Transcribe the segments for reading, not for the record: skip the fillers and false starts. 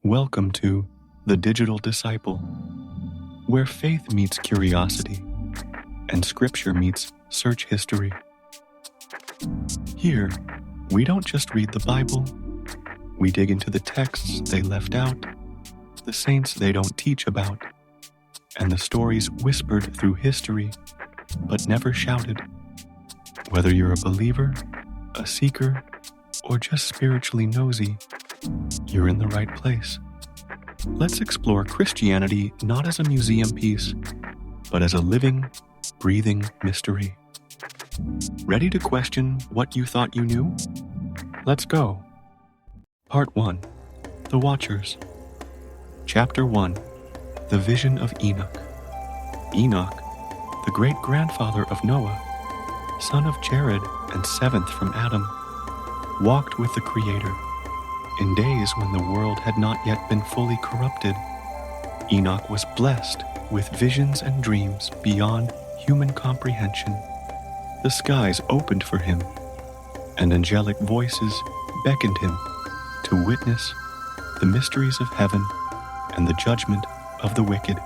Welcome to The Digital Disciple, where faith meets curiosity and scripture meets search history. Here, we don't just read the Bible, we dig into the texts they left out, the saints they don't teach about, and the stories whispered through history but never shouted. Whether you're a believer, a seeker, or just spiritually nosy, you're in the right place. Let's explore Christianity not as a museum piece, but as a living, breathing mystery. Ready to question what you thought you knew? Let's go. Part 1. The Watchers. Chapter 1. The Vision of Enoch. Enoch, the great-grandfather of Noah, son of Jared and seventh from Adam, walked with the Creator. In days when the world had not yet been fully corrupted, Enoch was blessed with visions and dreams beyond human comprehension. The skies opened for him, and angelic voices beckoned him to witness the mysteries of heaven and the judgment of the wicked.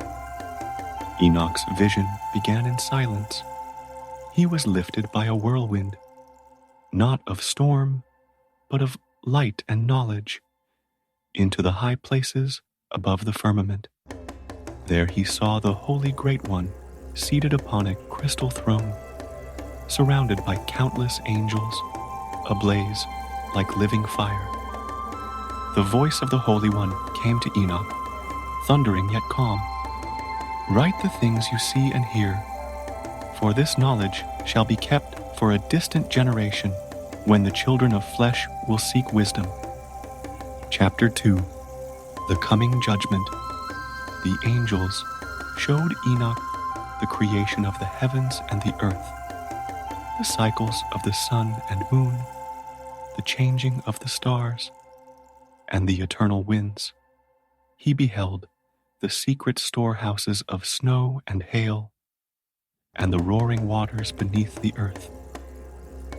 Enoch's vision began in silence. He was lifted by a whirlwind, not of storm, but of light and knowledge, into the high places above the firmament. There he saw the Holy Great One seated upon a crystal throne, surrounded by countless angels, ablaze like living fire. The voice of the Holy One came to Enoch, thundering yet calm. "Write the things you see and hear, for this knowledge shall be kept for a distant generation, when the children of flesh will seek wisdom." Chapter 2. The Coming Judgment. The angels showed Enoch the creation of the heavens and the earth, the cycles of the sun and moon, the changing of the stars, and the eternal winds. He beheld the secret storehouses of snow and hail, and the roaring waters beneath the earth.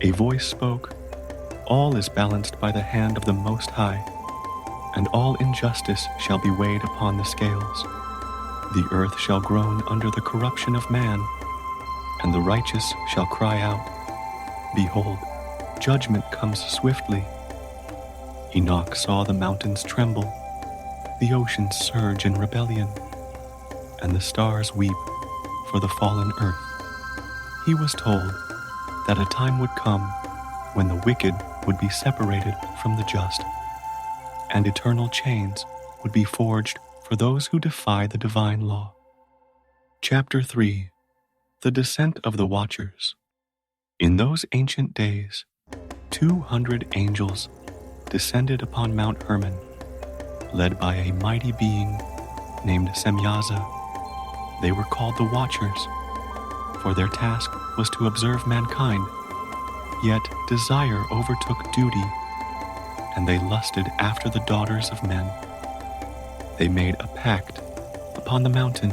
A voice spoke, "All is balanced by the hand of the Most High, and all injustice shall be weighed upon the scales. The earth shall groan under the corruption of man, and the righteous shall cry out, 'Behold, judgment comes swiftly.'" Enoch saw the mountains tremble, the oceans surge in rebellion, and the stars weep for the fallen earth. He was told that a time would come when the wicked would be separated from the just, and eternal chains would be forged for those who defy the divine law. Chapter 3. The Descent of the Watchers. In those ancient days, 200 angels descended upon Mount Hermon, led by a mighty being named Semyaza. They were called the Watchers, for their task was to observe mankind. Yet desire overtook duty, and they lusted after the daughters of men. They made a pact upon the mountain,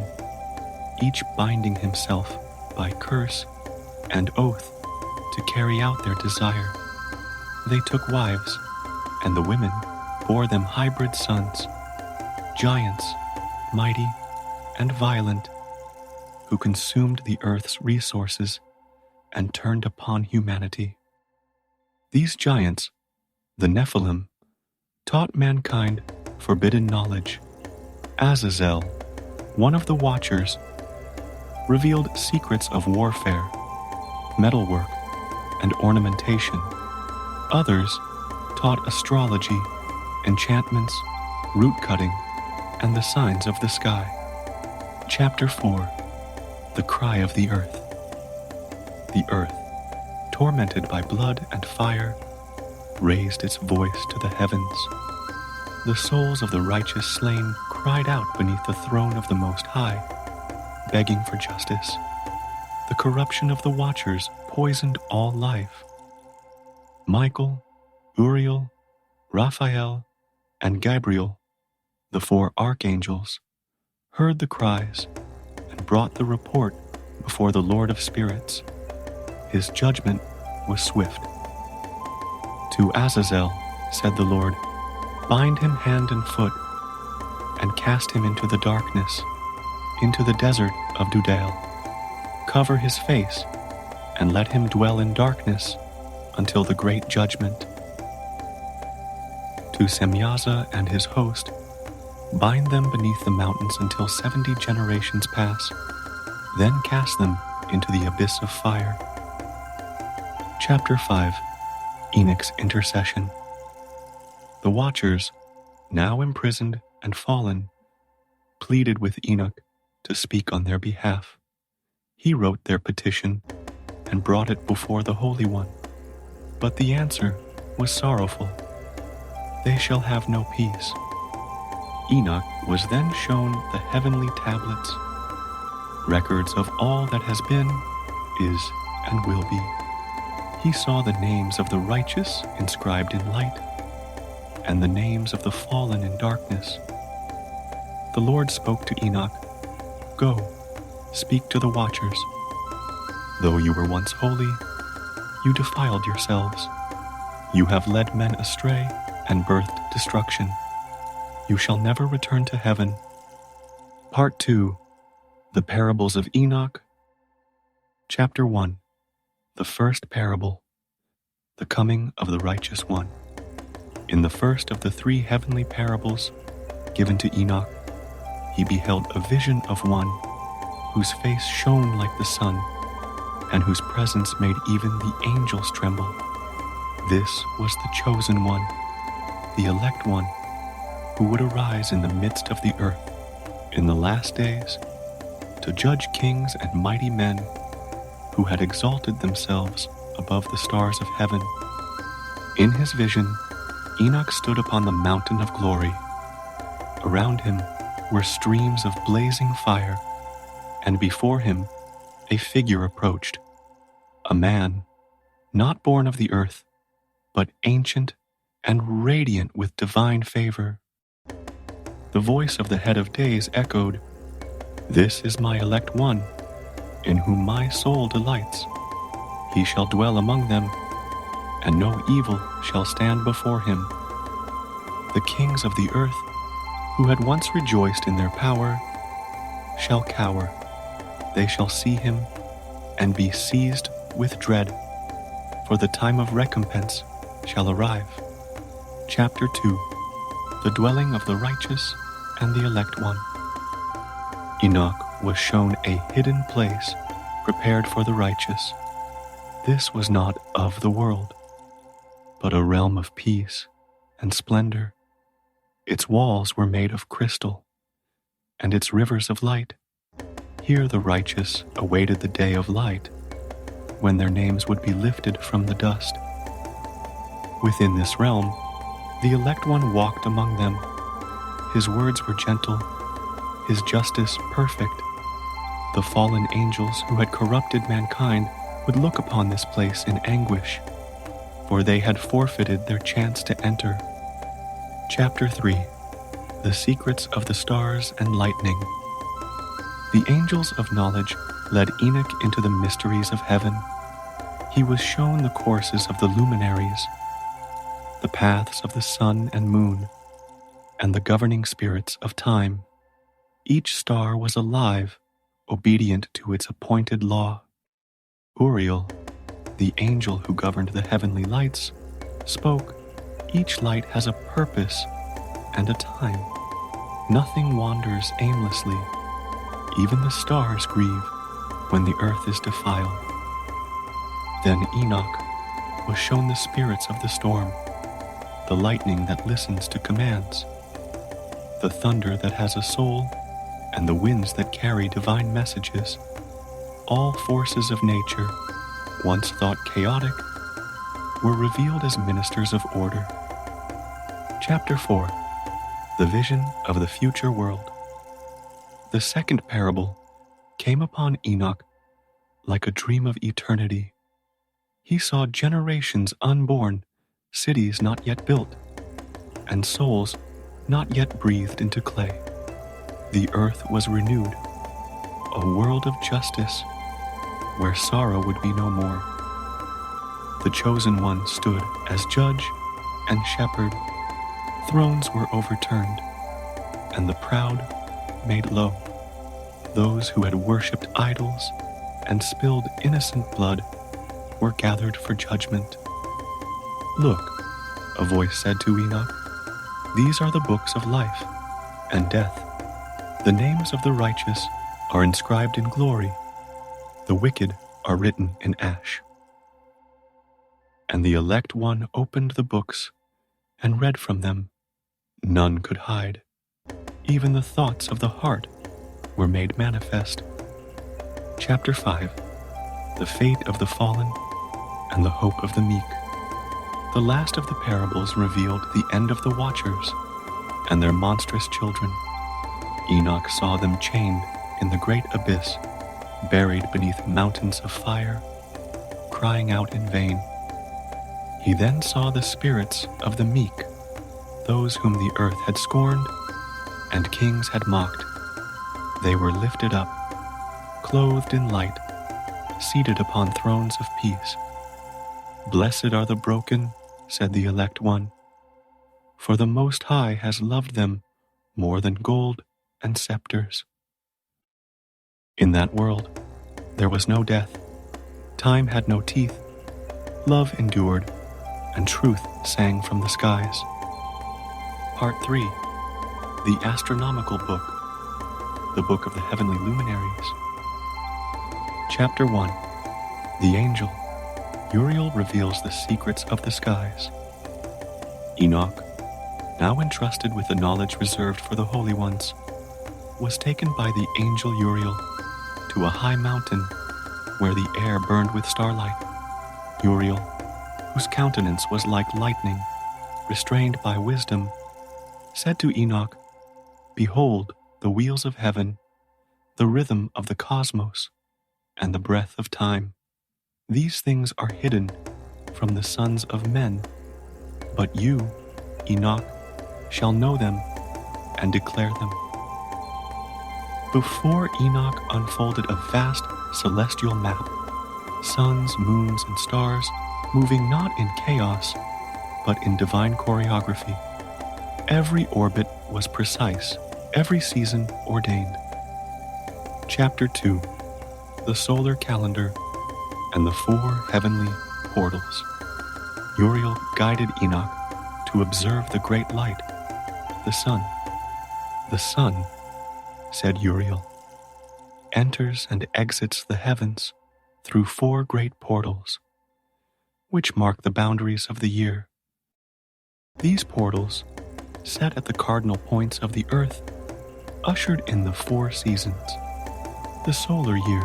each binding himself by curse and oath to carry out their desire. They took wives, and the women bore them hybrid sons, giants, mighty and violent, who consumed the earth's resources and turned upon humanity. These giants, the Nephilim, taught mankind forbidden knowledge. Azazel, one of the Watchers, revealed secrets of warfare, metalwork, and ornamentation. Others taught astrology, enchantments, root cutting, and the signs of the sky. Chapter 4. The Cry of the Earth. The earth, tormented by blood and fire, raised its voice to the heavens. The souls of the righteous slain cried out beneath the throne of the Most High, begging for justice. The corruption of the Watchers poisoned all life. Michael, Uriel, Raphael, and Gabriel, the 4 archangels, heard the cries and brought the report before the Lord of Spirits. His judgment was swift. "To Azazel," said the Lord, "bind him hand and foot, and cast him into the darkness, into the desert of Dudael. Cover his face, and let him dwell in darkness until the great judgment. To Semyaza and his host, bind them beneath the mountains until 70 generations pass, then cast them into the abyss of fire. Chapter 5. Enoch's Intercession. The Watchers, now imprisoned and fallen, pleaded with Enoch to speak on their behalf. He wrote their petition and brought it before the Holy One. But the answer was sorrowful. They shall have no peace. Enoch was then shown the heavenly tablets, records of all that has been, is, and will be. He saw the names of the righteous inscribed in light, and the names of the fallen in darkness. The Lord spoke to Enoch, "Go, speak to the watchers. Though you were once holy, you defiled yourselves. You have led men astray and birthed destruction. You shall never return to heaven." Part 2. The Parables of Enoch. Chapter 1. The first parable. The coming of the righteous one. In the first of the 3 heavenly parables given to Enoch, he beheld a vision of one whose face shone like the sun, and whose presence made even the angels tremble. This was the chosen one, the elect one, who would arise in the midst of the earth in the last days to judge kings and mighty men who had exalted themselves above the stars of heaven. In his vision, Enoch stood upon the mountain of glory. Around him were streams of blazing fire, and before him a figure approached, a man, not born of the earth, but ancient and radiant with divine favor. The voice of the head of days echoed, "This is my elect one, in whom my soul delights. He shall dwell among them, and no evil shall stand before him." The kings of the earth, who had once rejoiced in their power, shall cower. They shall see him and be seized with dread, for the time of recompense shall arrive. Chapter 2. The dwelling of the righteous and the elect one. Enoch was shown a hidden place prepared for the righteous. This was not of the world, but a realm of peace and splendor. Its walls were made of crystal, and its rivers of light. Here the righteous awaited the day of light, when their names would be lifted from the dust. Within this realm, the elect one walked among them. His words were gentle, his justice perfect. The fallen angels who had corrupted mankind would look upon this place in anguish, for they had forfeited their chance to enter. Chapter 3. The Secrets of the Stars and Lightning. The angels of knowledge led Enoch into the mysteries of heaven. He was shown the courses of the luminaries, the paths of the sun and moon, and the governing spirits of time. Each star was alive, obedient to its appointed law. Uriel, the angel who governed the heavenly lights, spoke, "Each light has a purpose and a time. Nothing wanders aimlessly. Even the stars grieve when the earth is defiled." Then Enoch was shown the spirits of the storm, the lightning that listens to commands, the thunder that has a soul, and the winds that carry divine messages. All forces of nature, once thought chaotic, were revealed as ministers of order. Chapter 4. The Vision of the Future World. The second parable came upon Enoch like a dream of eternity. He saw generations unborn, cities not yet built, and souls not yet breathed into clay. The earth was renewed, a world of justice, where sorrow would be no more. The chosen one stood as judge and shepherd. Thrones were overturned, and the proud made low. Those who had worshipped idols and spilled innocent blood were gathered for judgment. Look, a voice said to Enoch, these are the books of life and death. The names of the righteous are inscribed in glory. The wicked are written in ash. And the elect one opened the books and read from them. None could hide. Even the thoughts of the heart were made manifest. Chapter 5. The fate of the fallen and the hope of the meek. The last of the parables revealed the end of the watchers and their monstrous children. Enoch saw them chained in the great abyss, buried beneath mountains of fire, crying out in vain. He then saw the spirits of the meek, those whom the earth had scorned and kings had mocked. They were lifted up, clothed in light, seated upon thrones of peace. Blessed are the broken, said the elect one, for the Most High has loved them more than gold and scepters. In that world, there was no death, time had no teeth, love endured, and truth sang from the skies. Part 3. The Astronomical Book, the Book of the Heavenly Luminaries. Chapter 1. The Angel. Uriel reveals the secrets of the skies. Enoch, now entrusted with the knowledge reserved for the holy ones, was taken by the angel Uriel to a high mountain where the air burned with starlight. Uriel, whose countenance was like lightning, restrained by wisdom, said to Enoch, behold the wheels of heaven, the rhythm of the cosmos, and the breath of time. These things are hidden from the sons of men, but you, Enoch, shall know them and declare them. Before Enoch unfolded a vast celestial map, suns, moons, and stars moving not in chaos, but in divine choreography. Every orbit was precise, every season ordained. Chapter 2. The Solar Calendar and the 4 Heavenly Portals. Uriel guided Enoch to observe the great light, the sun. The sun, said Uriel, enters and exits the heavens through 4 great portals, which mark the boundaries of the year. These portals, set at the cardinal points of the earth, ushered in the 4 seasons. The solar year,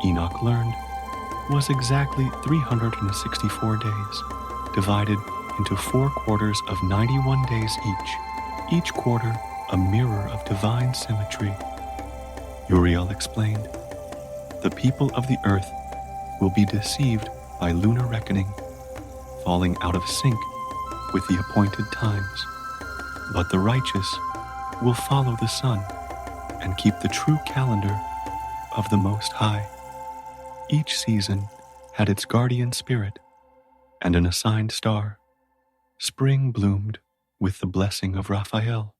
Enoch learned, was exactly 364 days, divided into 4 quarters of 91 days each quarter a mirror of divine symmetry. Uriel explained, the people of the earth will be deceived by lunar reckoning, falling out of sync with the appointed times. But the righteous will follow the sun and keep the true calendar of the Most High. Each season had its guardian spirit and an assigned star. Spring bloomed with the blessing of Raphael.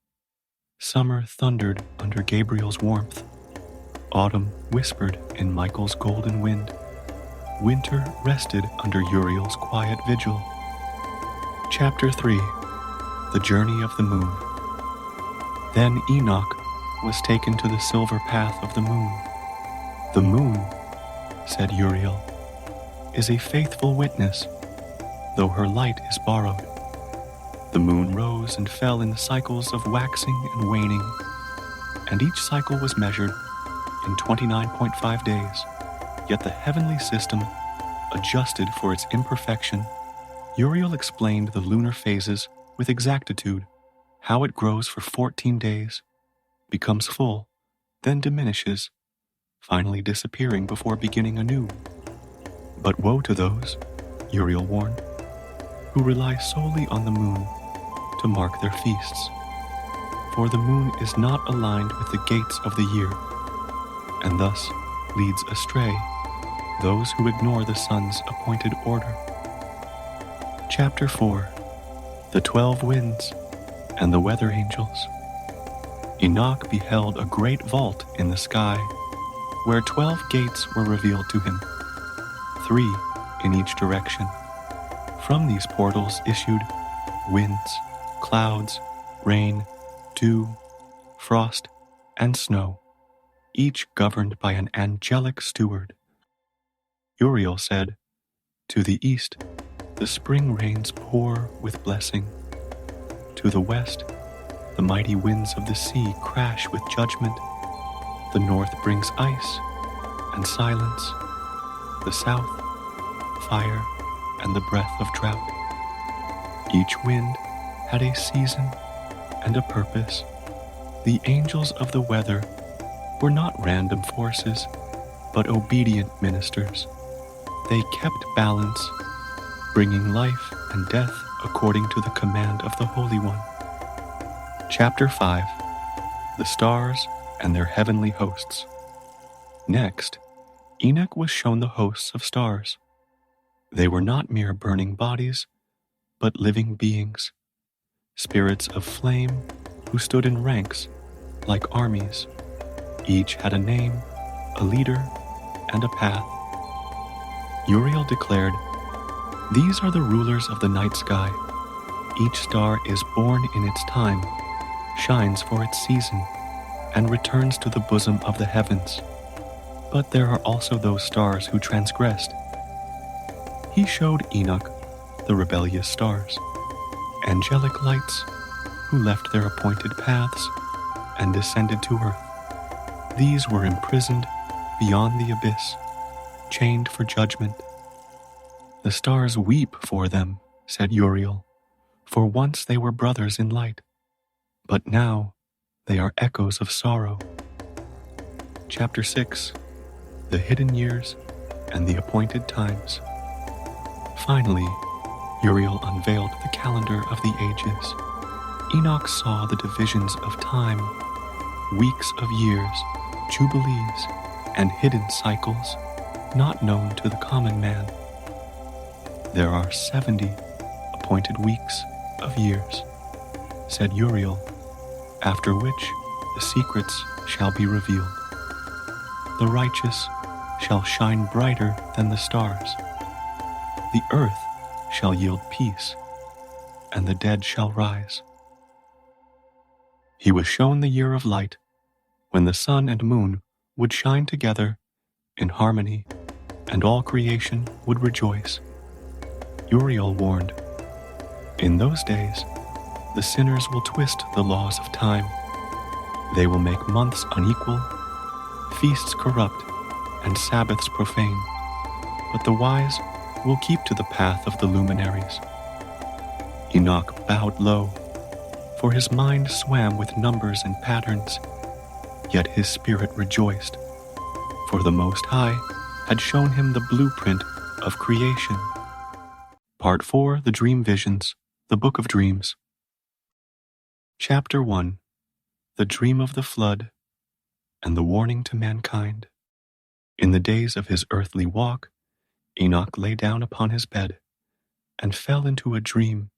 Summer thundered under Gabriel's warmth. Autumn whispered in Michael's golden wind. Winter rested under Uriel's quiet vigil. Chapter 3. The Journey of the Moon. Then Enoch was taken to the silver path of the moon. The moon, said Uriel, is a faithful witness, though her light is borrowed. The moon rose and fell in the cycles of waxing and waning, and each cycle was measured in 29.5 days, yet the heavenly system adjusted for its imperfection. Uriel explained the lunar phases with exactitude, how it grows for 14 days, becomes full, then diminishes, finally disappearing before beginning anew. But woe to those, Uriel warned, who rely solely on the moon to mark their feasts. For the moon is not aligned with the gates of the year, and thus leads astray those who ignore the sun's appointed order. Chapter 4. The 12 Winds and the Weather Angels. Enoch beheld a great vault in the sky, where 12 gates were revealed to him, 3 in each direction. From these portals issued winds, clouds, rain, dew, frost, and snow, each governed by an angelic steward. Uriel said, "To the east, the spring rains pour with blessing. To the west, the mighty winds of the sea crash with judgment. The north brings ice and silence. The south, fire and the breath of drought. Each wind had a season and a purpose. The angels of the weather were not random forces, but obedient ministers. They kept balance, bringing life and death according to the command of the Holy One." Chapter 5. The Stars and Their Heavenly Hosts. Next, Enoch was shown the hosts of stars. They were not mere burning bodies, but living beings, spirits of flame who stood in ranks like armies. Each had a name, a leader, and a path. Uriel declared, "These are the rulers of the night sky. Each star is born in its time, shines for its season, and returns to the bosom of the heavens. But there are also those stars who transgressed." He showed Enoch the rebellious stars, angelic lights who left their appointed paths and descended to earth. These were imprisoned beyond the abyss, chained for judgment. "The stars weep for them," said Uriel, "for once they were brothers in light, but now they are echoes of sorrow." Chapter 6. The Hidden Years and the Appointed Times. Finally, Uriel unveiled the calendar of the ages. Enoch saw the divisions of time, weeks of years, jubilees, and hidden cycles not known to the common man. "There are 70 appointed weeks of years," said Uriel, "after which the secrets shall be revealed. The righteous shall shine brighter than the stars. The earth shall yield peace, and the dead shall rise." He was shown the year of light, when the sun and moon would shine together in harmony, and all creation would rejoice. Uriel warned, "In those days, the sinners will twist the laws of time. They will make months unequal, feasts corrupt, and Sabbaths profane. But the wise will keep to the path of the luminaries." Enoch bowed low, for his mind swam with numbers and patterns, yet his spirit rejoiced, for the Most High had shown him the blueprint of creation. Part 4. The Dream Visions, the Book of Dreams. Chapter 1. The Dream of the Flood and the Warning to Mankind. In the days of his earthly walk, Enoch lay down upon his bed and fell into a dream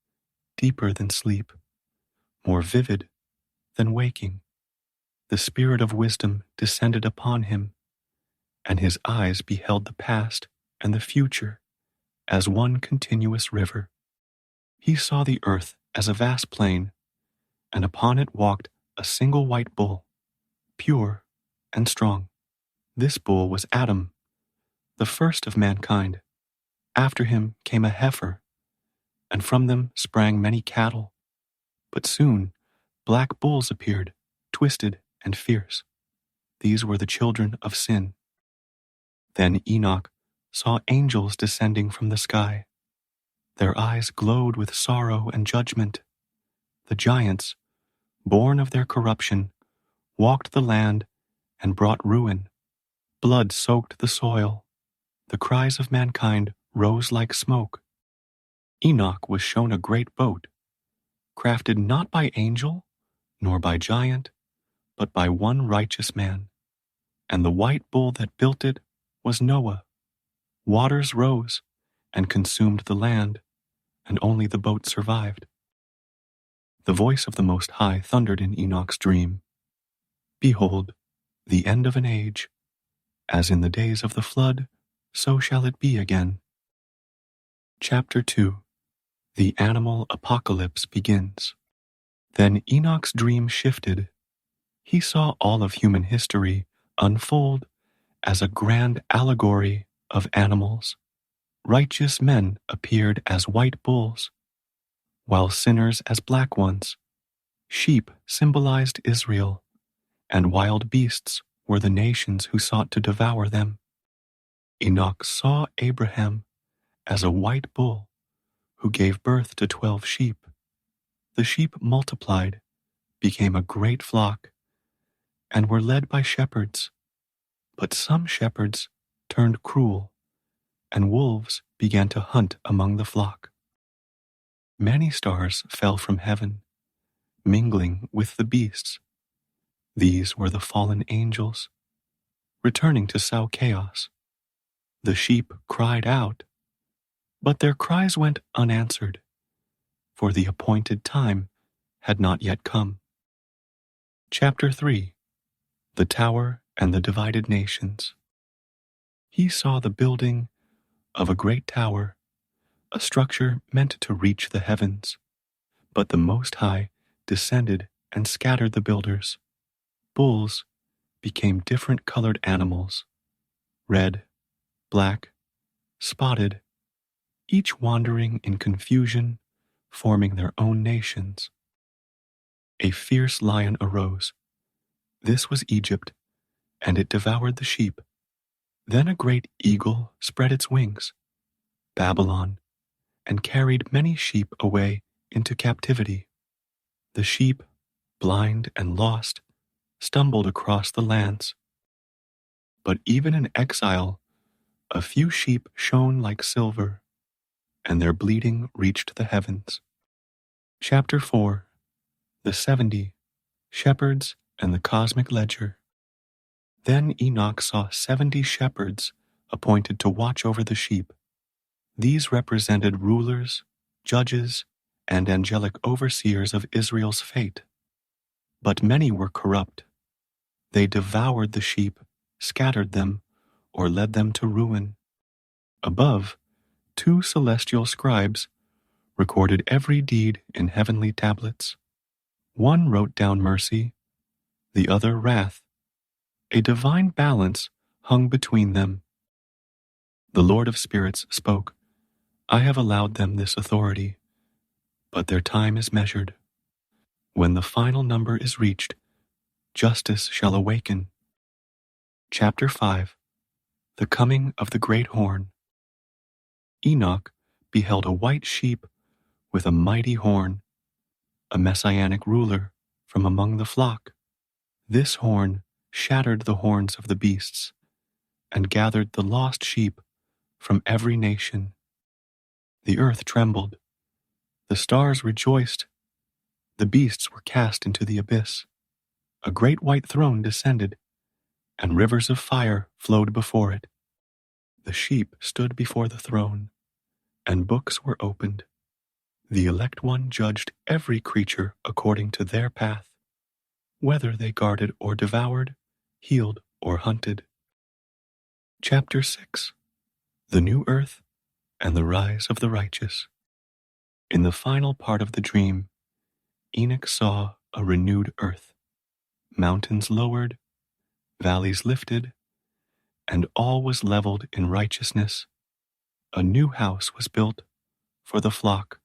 deeper than sleep, more vivid than waking. The spirit of wisdom descended upon him, and his eyes beheld the past and the future as one continuous river. He saw the earth as a vast plain, and upon it walked a single white bull, pure and strong. This bull was Adam, the first of mankind. After him came a heifer, and from them sprang many cattle. But soon black bulls appeared, twisted and fierce. These were the children of sin. Then Enoch saw angels descending from the sky. Their eyes glowed with sorrow and judgment. The giants, born of their corruption, walked the land and brought ruin. Blood soaked the soil. The cries of mankind rose like smoke. Enoch was shown a great boat, crafted not by angel nor by giant, but by one righteous man. And the white bull that built it was Noah. Waters rose and consumed the land, and only the boat survived. The voice of the Most High thundered in Enoch's dream. Behold, the end of an age, as in the days of the flood, so shall it be again. Chapter 2. The Animal Apocalypse begins. Then Enoch's dream shifted. He saw all of human history unfold as a grand allegory of animals. Righteous men appeared as white bulls, while sinners as black ones. Sheep symbolized Israel, and wild beasts were the nations who sought to devour them. Enoch saw Abraham as a white bull who gave birth to 12 sheep. The sheep multiplied, became a great flock, and were led by shepherds. But some shepherds turned cruel, and wolves began to hunt among the flock. Many stars fell from heaven, mingling with the beasts. These were the fallen angels, returning to sow chaos. The sheep cried out, but their cries went unanswered, for the appointed time had not yet come. Chapter 3. The Tower and the Divided Nations. He saw the building of a great tower, a structure meant to reach the heavens. But the Most High descended and scattered the builders. Bulls became different colored animals, red, black, spotted, each wandering in confusion, forming their own nations. A fierce lion arose. This was Egypt, and it devoured the sheep. Then a great eagle spread its wings, Babylon, and carried many sheep away into captivity. The sheep, blind and lost, stumbled across the lands. But even in exile, a few sheep shone like silver, and their bleating reached the heavens. Chapter 4. The 70, Shepherds and the Cosmic Ledger. Then Enoch saw 70 shepherds appointed to watch over the sheep. These represented rulers, judges, and angelic overseers of Israel's fate. But many were corrupt. They devoured the sheep, scattered them, or led them to ruin. Above, 2 celestial scribes recorded every deed in heavenly tablets. One wrote down mercy, the other wrath. A divine balance hung between them. The Lord of Spirits spoke, I have allowed them this authority, but their time is measured. When the final number is reached, justice shall awaken. Chapter 5. The Coming of the Great Horn. Enoch beheld a white sheep with a mighty horn, a messianic ruler from among the flock. This horn shattered the horns of the beasts and gathered the lost sheep from every nation. The earth trembled, the stars rejoiced, the beasts were cast into the abyss. A great white throne descended, and rivers of fire flowed before it. The sheep stood before the throne, and books were opened. The elect one judged every creature according to their path, whether they guarded or devoured, healed or hunted. Chapter 6. The New Earth and the Rise of the Righteous. In the final part of the dream, Enoch saw a renewed earth, mountains lowered, valleys lifted, and all was leveled in righteousness. A new house was built for the flock,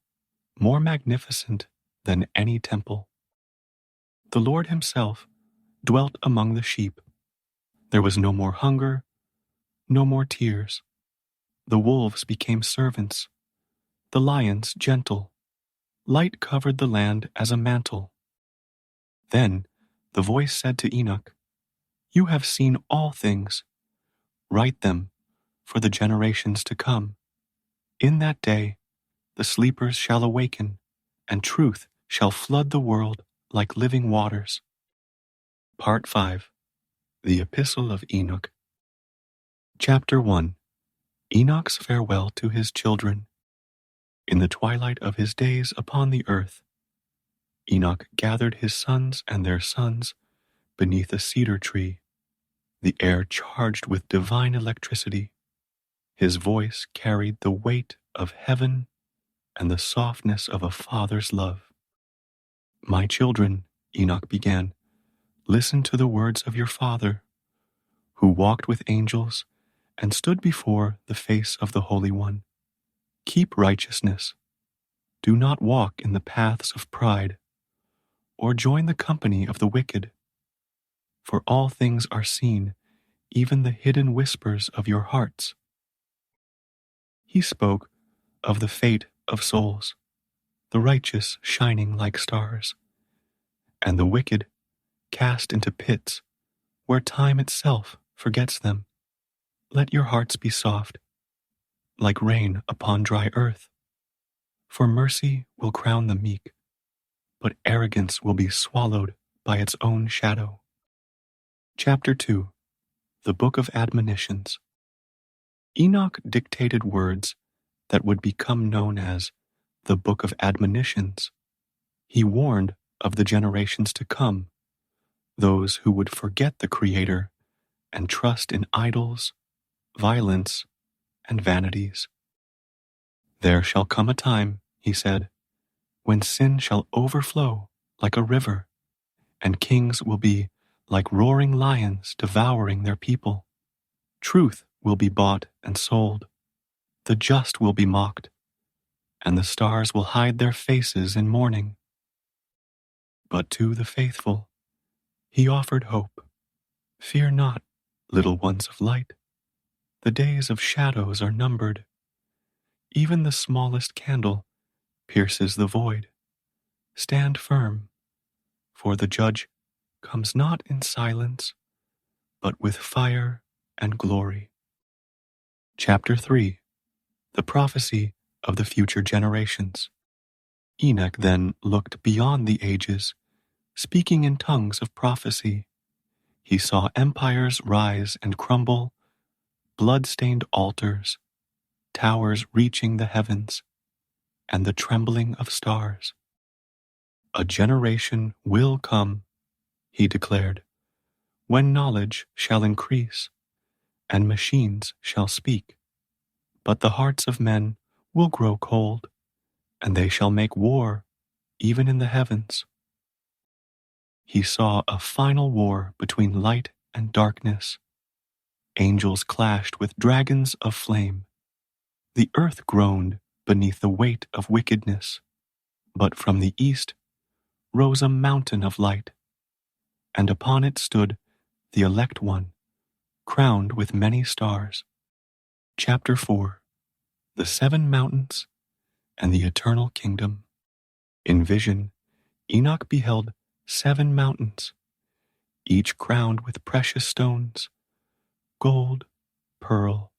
more magnificent than any temple. The Lord himself dwelt among the sheep. There was no more hunger, no more tears. The wolves became servants, the lions gentle. Light covered the land as a mantle. Then the voice said to Enoch, You have seen all things. Write them for the generations to come. In that day the sleepers shall awaken, and truth shall flood the world like living waters. Part 5. The Epistle of Enoch. Chapter 1. Enoch's farewell to his children. In the twilight of his days upon the earth, Enoch gathered his sons and their sons beneath a cedar tree, the air charged with divine electricity. His voice carried the weight of heaven and the softness of a father's love. "My children," Enoch began, "listen to the words of your father, who walked with angels and stood before the face of the Holy One. Keep righteousness. Do not walk in the paths of pride, or join the company of the wicked. For all things are seen, even the hidden whispers of your hearts." He spoke of the fate of souls, the righteous shining like stars, and the wicked cast into pits where time itself forgets them. Let your hearts be soft, like rain upon dry earth, for mercy will crown the meek, but arrogance will be swallowed by its own shadow. Chapter 2. The Book of Admonitions. Enoch dictated words that would become known as the Book of Admonitions. He warned of the generations to come, those who would forget the Creator and trust in idols, violence, and vanities. "There shall come a time," he said, "when sin shall overflow like a river, and kings will be like roaring lions devouring their people. Truth will be bought and sold. The just will be mocked, and the stars will hide their faces in mourning. But to the faithful he offered hope. Fear not, little ones of light. The days of shadows are numbered. Even the smallest candle pierces the void. Stand firm, for the judge comes not in silence, but with fire and glory." Chapter 3. The Prophecy of the Future Generations. Enoch then looked beyond the ages, speaking in tongues of prophecy. He saw empires rise and crumble, blood-stained altars, towers reaching the heavens, and the trembling of stars. "A generation will come," he declared, "when knowledge shall increase, and machines shall speak. But the hearts of men will grow cold, and they shall make war even in the heavens." He saw a final war between light and darkness. Angels clashed with dragons of flame. The earth groaned beneath the weight of wickedness, but from the east rose a mountain of light, and upon it stood the elect one, crowned with many stars. Chapter 4. The Seven Mountains and the Eternal Kingdom. In vision, Enoch beheld 7 mountains, each crowned with precious stones: gold, pearl,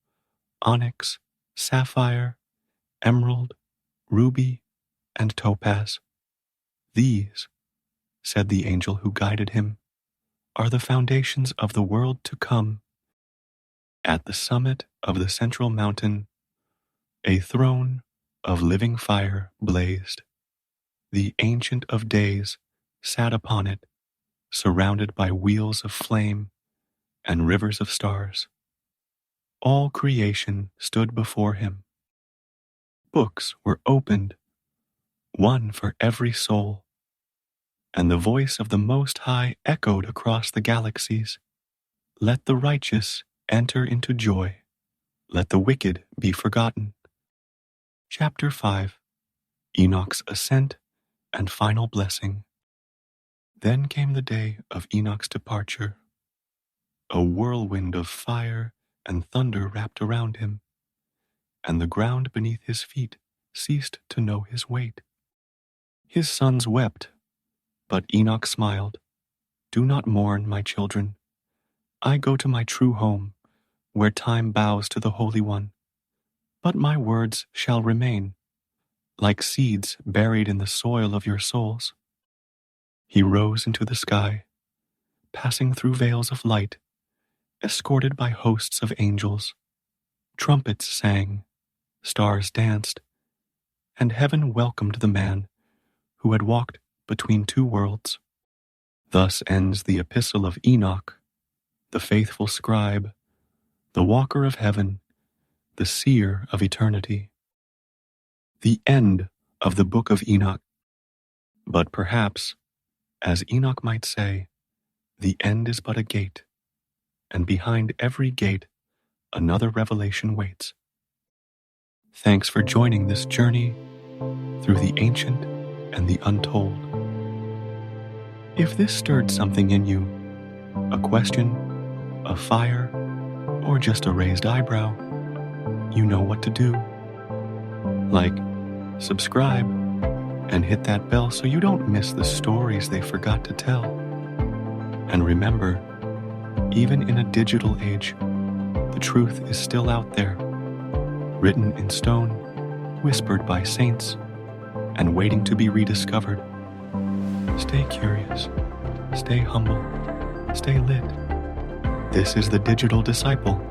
onyx, sapphire, emerald, ruby, and topaz. "These," said the angel who guided him, "are the foundations of the world to come." At the summit of the central mountain, a throne of living fire blazed. The Ancient of Days sat upon it, surrounded by wheels of flame and rivers of stars. All creation stood before him. Books were opened, one for every soul, and the voice of the Most High echoed across the galaxies. "Let the righteous enter into joy. Let the wicked be forgotten." Chapter 5. Enoch's Ascent and Final Blessing. Then came the day of Enoch's departure. A whirlwind of fire and thunder wrapped around him, and the ground beneath his feet ceased to know his weight. His sons wept, but Enoch smiled. "Do not mourn, my children. I go to my true home, where time bows to the Holy One. But my words shall remain, like seeds buried in the soil of your souls." He rose into the sky, passing through veils of light, escorted by hosts of angels. Trumpets sang, stars danced, and heaven welcomed the man who had walked between two worlds. Thus ends the Epistle of Enoch, the faithful scribe, the walker of heaven, the seer of eternity. The end of the Book of Enoch. But perhaps, as Enoch might say, the end is but a gate, and behind every gate another revelation waits. Thanks for joining this journey through the ancient and the untold. If this stirred something in you, a question, a fire, or just a raised eyebrow, you know what to do. Like, subscribe, and hit that bell so you don't miss the stories they forgot to tell. And remember, even in a digital age, the truth is still out there, written in stone, whispered by saints, and waiting to be rediscovered. Stay curious, stay humble, stay lit. This is the Digital Disciple.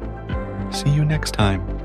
See you next time.